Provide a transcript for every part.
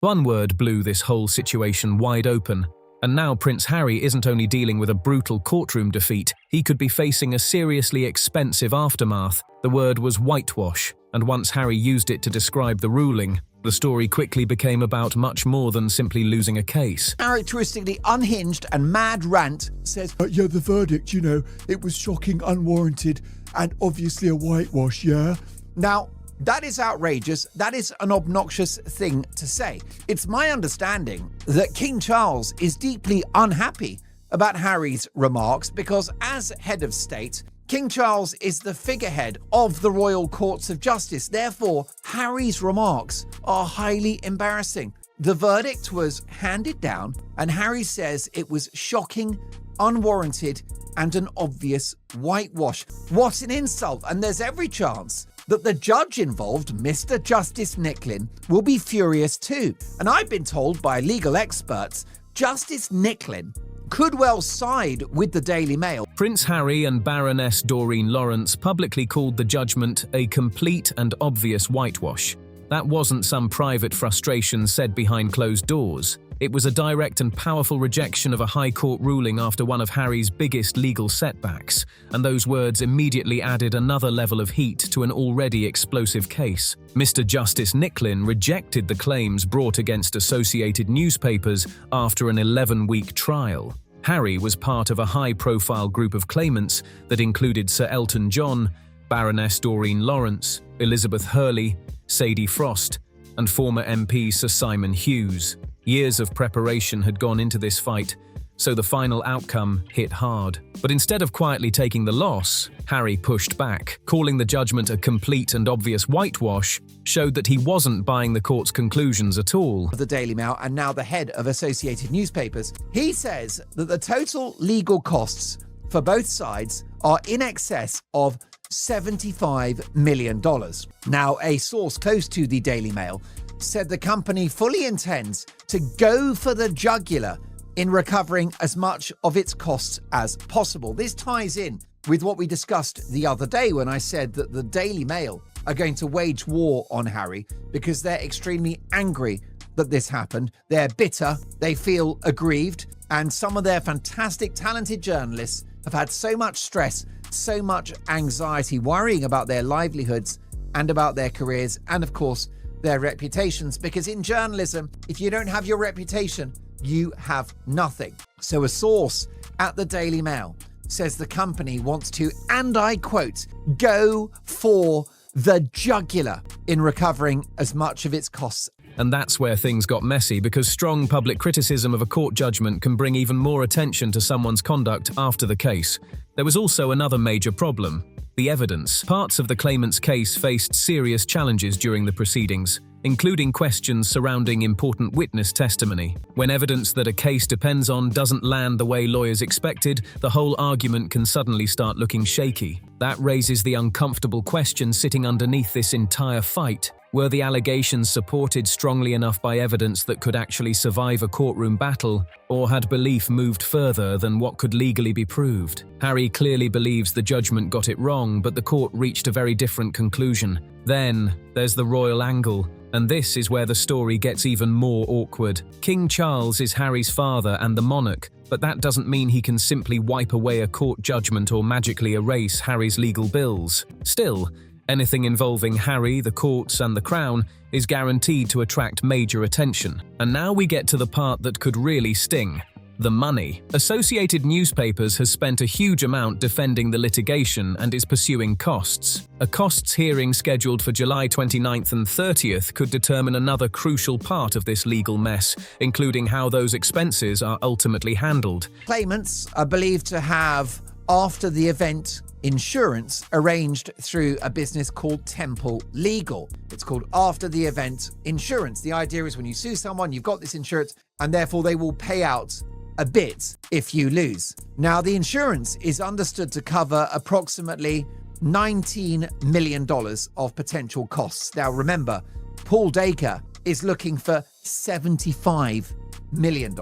One word blew this whole situation wide open, and now Prince Harry isn't only dealing with a brutal courtroom defeat, he could be facing a seriously expensive aftermath. The word was whitewash, and once Harry used it to describe the ruling, the story quickly became about much more than simply losing a case. Characteristically unhinged and mad rant says, Yeah, the verdict, it was shocking, unwarranted, and obviously a whitewash, yeah? Now, that is outrageous. That is an obnoxious thing to say. It's my understanding that King Charles is deeply unhappy about Harry's remarks because as head of state, King Charles is the figurehead of the royal courts of justice. Therefore, Harry's remarks are highly embarrassing. The verdict was handed down and Harry says it was shocking, unwarranted, and an obvious whitewash. What an insult. And there's every chance that the judge involved, Mr. Justice Nicklin, will be furious too. And I've been told by legal experts, Justice Nicklin could well side with the Daily Mail. Prince Harry and Baroness Doreen Lawrence publicly called the judgment a complete and obvious whitewash. That wasn't some private frustration said behind closed doors. It was a direct and powerful rejection of a High Court ruling after one of Harry's biggest legal setbacks, and those words immediately added another level of heat to an already explosive case. Mr. Justice Nicklin rejected the claims brought against associated newspapers after an 11-week trial. Harry was part of a high-profile group of claimants that included Sir Elton John, Baroness Doreen Lawrence, Elizabeth Hurley, Sadie Frost, and former MP Sir Simon Hughes. Years of preparation had gone into this fight, so the final outcome hit hard. But instead of quietly taking the loss, Harry pushed back. Calling the judgment a complete and obvious whitewash showed that he wasn't buying the court's conclusions at all. The Daily Mail and now the head of Associated Newspapers, he says that the total legal costs for both sides are in excess of $75 million. Now, a source close to the Daily Mail said the company fully intends to go for the jugular in recovering as much of its costs as possible. This ties in with what we discussed the other day when I said that the Daily Mail are going to wage war on Harry because they're extremely angry that this happened. They're bitter, they feel aggrieved, and some of their fantastic, talented journalists have had so much stress, so much anxiety, worrying about their livelihoods and about their careers and, of course, their reputations, because in journalism, if you don't have your reputation, you have nothing. So a source at the Daily Mail says the company wants to, and I quote, go for the jugular in recovering as much of its costs. And that's where things got messy, because strong public criticism of a court judgment can bring even more attention to someone's conduct after the case. There was also another major problem: the evidence. Parts of the claimant's case faced serious challenges during the proceedings, including questions surrounding important witness testimony. When evidence that a case depends on doesn't land the way lawyers expected, the whole argument can suddenly start looking shaky. That raises the uncomfortable question sitting underneath this entire fight. Were the allegations supported strongly enough by evidence that could actually survive a courtroom battle, or had belief moved further than what could legally be proved? Harry clearly believes the judgment got it wrong, but the court reached a very different conclusion. Then, there's the royal angle, and this is where the story gets even more awkward. King Charles is Harry's father and the monarch, but that doesn't mean he can simply wipe away a court judgment or magically erase Harry's legal bills. Still, anything involving Harry, the courts, and the crown is guaranteed to attract major attention. And now we get to the part that could really sting: the money. Associated Newspapers has spent a huge amount defending the litigation and is pursuing costs. A costs hearing scheduled for July 29th and 30th could determine another crucial part of this legal mess, including how those expenses are ultimately handled. Claimants are believed to have, after the event, insurance arranged through a business called Temple Legal. It's called after the event insurance. The idea is when you sue someone, you've got this insurance, and therefore they will pay out a bit if you lose. Now, the insurance is understood to cover approximately $19 million of potential costs. Now, remember, Paul Dacre is looking for $75 million.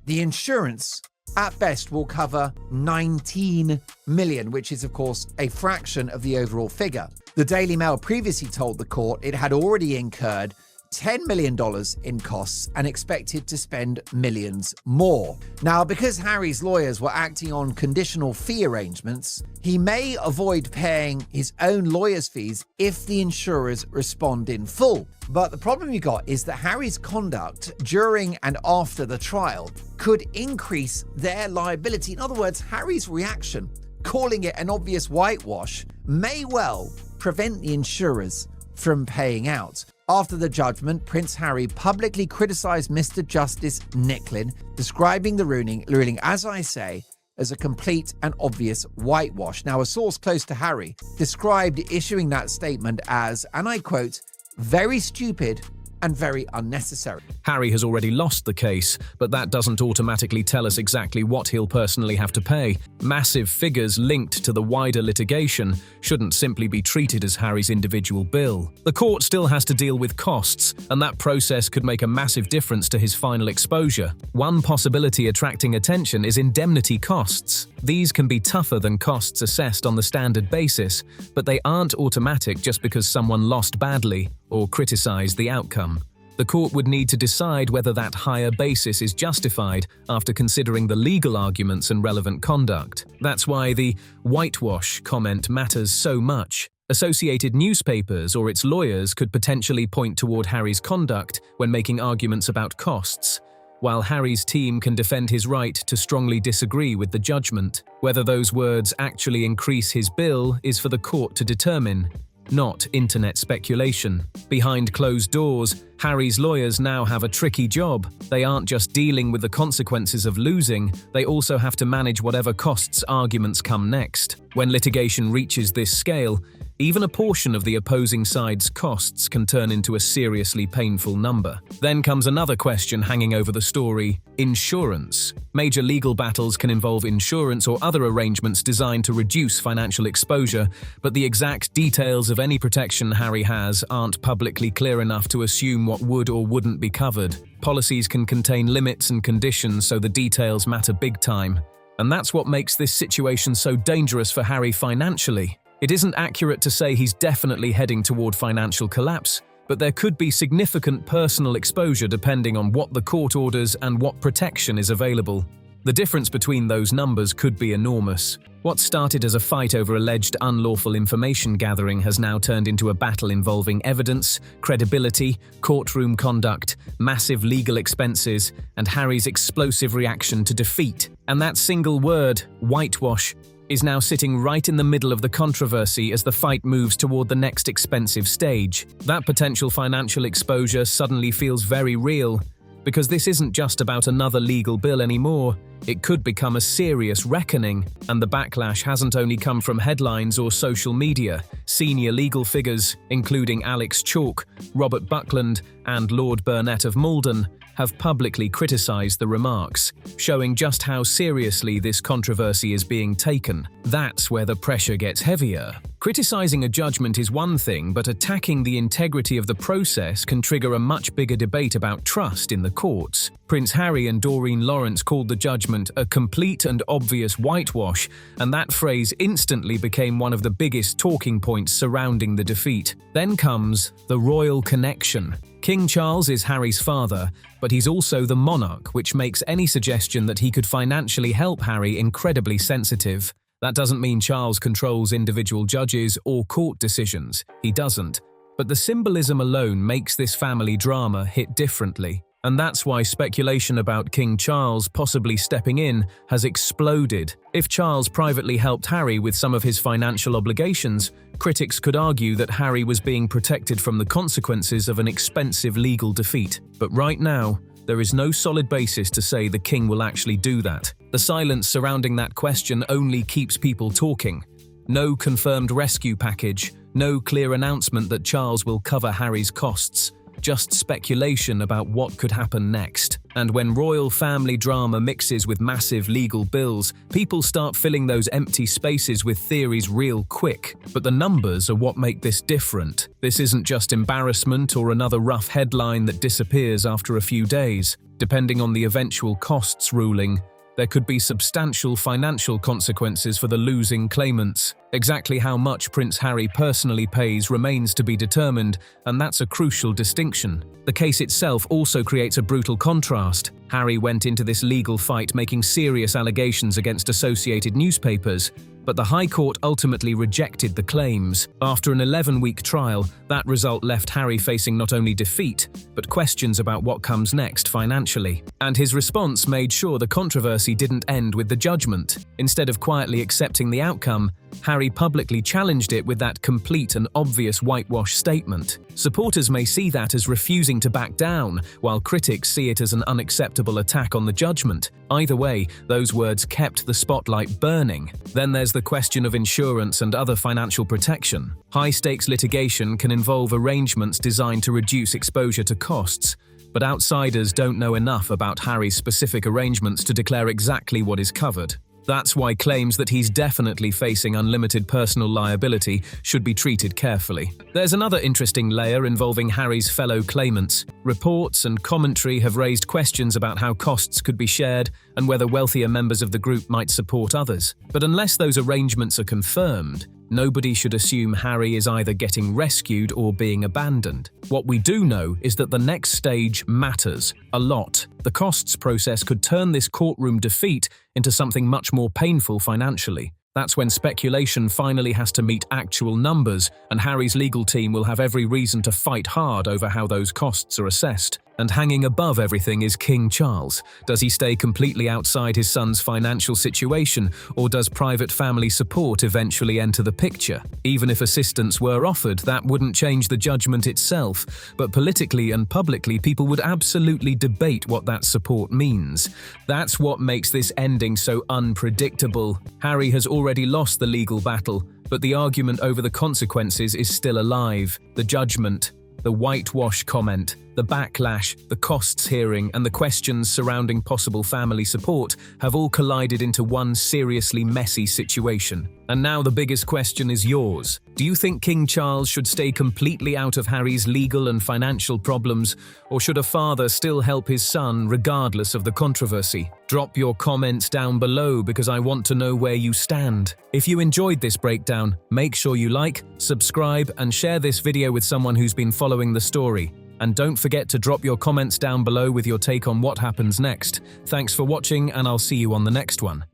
The insurance at best will cover $19 million, which is, of course, a fraction of the overall figure. The Daily Mail previously told the court it had already incurred $10 million in costs and expected to spend millions more. Now, because Harry's lawyers were acting on conditional fee arrangements, he may avoid paying his own lawyer's fees if the insurers respond in full. But the problem you got is that Harry's conduct during and after the trial could increase their liability. In other words, Harry's reaction, calling it an obvious whitewash, may well prevent the insurers from paying out. After the judgment, Prince Harry publicly criticised Mr. Justice Nicklin, describing the ruling, as I say, as a complete and obvious whitewash. Now, a source close to Harry described issuing that statement as, and I quote, very stupid and very unnecessary. Harry has already lost the case, but that doesn't automatically tell us exactly what he'll personally have to pay. Massive figures linked to the wider litigation shouldn't simply be treated as Harry's individual bill. The court still has to deal with costs, and that process could make a massive difference to his final exposure. One possibility attracting attention is indemnity costs. These can be tougher than costs assessed on the standard basis, but they aren't automatic just because someone lost badly or criticized the outcome. The court would need to decide whether that higher basis is justified after considering the legal arguments and relevant conduct. That's why the whitewash comment matters so much. Associated newspapers or its lawyers could potentially point toward Harry's conduct when making arguments about costs, while Harry's team can defend his right to strongly disagree with the judgment. Whether those words actually increase his bill is for the court to determine, not internet speculation. Behind closed doors, Harry's lawyers now have a tricky job. They aren't just dealing with the consequences of losing, they also have to manage whatever costs arguments come next. When litigation reaches this scale, even a portion of the opposing side's costs can turn into a seriously painful number. Then comes another question hanging over the story: insurance. Major legal battles can involve insurance or other arrangements designed to reduce financial exposure, but the exact details of any protection Harry has aren't publicly clear enough to assume what would or wouldn't be covered. Policies can contain limits and conditions, so the details matter big time. And that's what makes this situation so dangerous for Harry financially. It isn't accurate to say he's definitely heading toward financial collapse, but there could be significant personal exposure depending on what the court orders and what protection is available. The difference between those numbers could be enormous. What started as a fight over alleged unlawful information gathering has now turned into a battle involving evidence, credibility, courtroom conduct, massive legal expenses, and Harry's explosive reaction to defeat. And that single word, whitewash, is now sitting right in the middle of the controversy as the fight moves toward the next expensive stage. That potential financial exposure suddenly feels very real, because this isn't just about another legal bill anymore. It could become a serious reckoning, and the backlash hasn't only come from headlines or social media. Senior legal figures, including Alex Chalk, Robert Buckland, and Lord Burnett of Malden, have publicly criticised the remarks, showing just how seriously this controversy is being taken. That's where the pressure gets heavier. Criticising a judgment is one thing, but attacking the integrity of the process can trigger a much bigger debate about trust in the courts. Prince Harry and Doreen Lawrence called the judgment a complete and obvious whitewash, and that phrase instantly became one of the biggest talking points surrounding the defeat. Then comes the royal connection. King Charles is Harry's father, but he's also the monarch, which makes any suggestion that he could financially help Harry incredibly sensitive. That doesn't mean Charles controls individual judges or court decisions. He doesn't. But the symbolism alone makes this family drama hit differently. And that's why speculation about King Charles possibly stepping in has exploded. If Charles privately helped Harry with some of his financial obligations, critics could argue that Harry was being protected from the consequences of an expensive legal defeat. But right now, there is no solid basis to say the king will actually do that. The silence surrounding that question only keeps people talking. No confirmed rescue package, no clear announcement that Charles will cover Harry's costs. Just speculation about what could happen next. And when royal family drama mixes with massive legal bills, people start filling those empty spaces with theories real quick. But the numbers are what make this different. This isn't just embarrassment or another rough headline that disappears after a few days. Depending on the eventual costs ruling, there could be substantial financial consequences for the losing claimants. Exactly how much Prince Harry personally pays remains to be determined, and that's a crucial distinction. The case itself also creates a brutal contrast. Harry went into this legal fight making serious allegations against associated newspapers, but the High Court ultimately rejected the claims. After an 11-week trial, that result left Harry facing not only defeat, but questions about what comes next financially. And his response made sure the controversy didn't end with the judgment. Instead of quietly accepting the outcome, Harry publicly challenged it with that complete and obvious whitewash statement. Supporters may see that as refusing to back down, while critics see it as an unacceptable attack on the judgment. Either way, those words kept the spotlight burning. Then there's the question of insurance and other financial protection. High-stakes litigation can involve arrangements designed to reduce exposure to costs, but outsiders don't know enough about Harry's specific arrangements to declare exactly what is covered. That's why claims that he's definitely facing unlimited personal liability should be treated carefully. There's another interesting layer involving Harry's fellow claimants. Reports and commentary have raised questions about how costs could be shared and whether wealthier members of the group might support others. But unless those arrangements are confirmed, nobody should assume Harry is either getting rescued or being abandoned. What we do know is that the next stage matters a lot. The costs process could turn this courtroom defeat into something much more painful financially. That's when speculation finally has to meet actual numbers, and Harry's legal team will have every reason to fight hard over how those costs are assessed. And hanging above everything is King Charles. Does he stay completely outside his son's financial situation, or does private family support eventually enter the picture? Even if assistance were offered, that wouldn't change the judgment itself, but politically and publicly people would absolutely debate what that support means. That's what makes this ending so unpredictable. Harry has already lost the legal battle, but the argument over the consequences is still alive. The judgment, the whitewash comment, the backlash, the costs hearing, and the questions surrounding possible family support have all collided into one seriously messy situation. And now the biggest question is yours. Do you think King Charles should stay completely out of Harry's legal and financial problems, or should a father still help his son regardless of the controversy? Drop your comments down below because I want to know where you stand. If you enjoyed this breakdown, make sure you like, subscribe, and share this video with someone who's been following the story. And don't forget to drop your comments down below with your take on what happens next. Thanks for watching, and I'll see you on the next one.